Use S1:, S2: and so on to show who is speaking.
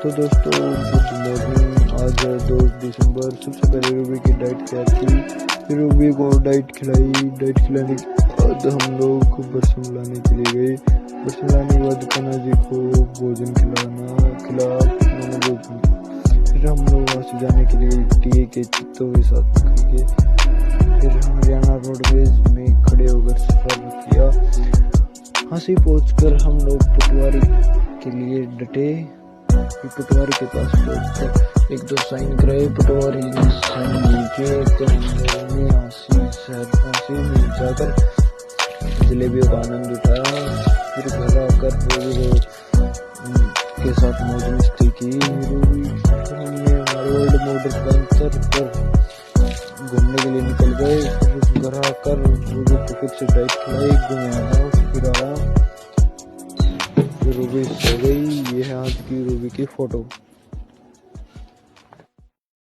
S1: तो दोस्तों good morning. आज है 2 दिसंबर। सबसे पहले रूबी की डाइट क्या थी, फिर रूबी को डाइट खिलाई। डाइट खिलाने के बाद हम लोग बरसम लाने के लिए गए। बरसम लाने के बाद कान्हा जी को भोजन खिला मैंने भोजन। फिर हम लोग वहाँ से जाने के लिए टीए के चित्तों के साथ निकल गए। फिर हरियाणा रोडवेज में खड़े होकर सफर किया। हंसी पहुँचकर हम लोग पटवारी के लिए डटे। पटवारी के पास पहुंचकर 1-2 साइन कराए। पटवारी ने साइन लीजिए तो हम लोगों ने हंसी में जाकर जलेबियों का आनंद उठाया। फिर घर आकर रूबी के साथ मौज मस्ती की। हमने हमारे ओल्ड मॉडल कैंसर पर घूमने के लिए निकल गए। फिर घर आकर रूबी को फिर से डाइट खिलाई, घुमाया फिराया। रूबी सो गई। ये है आज की रूबी की फोटो।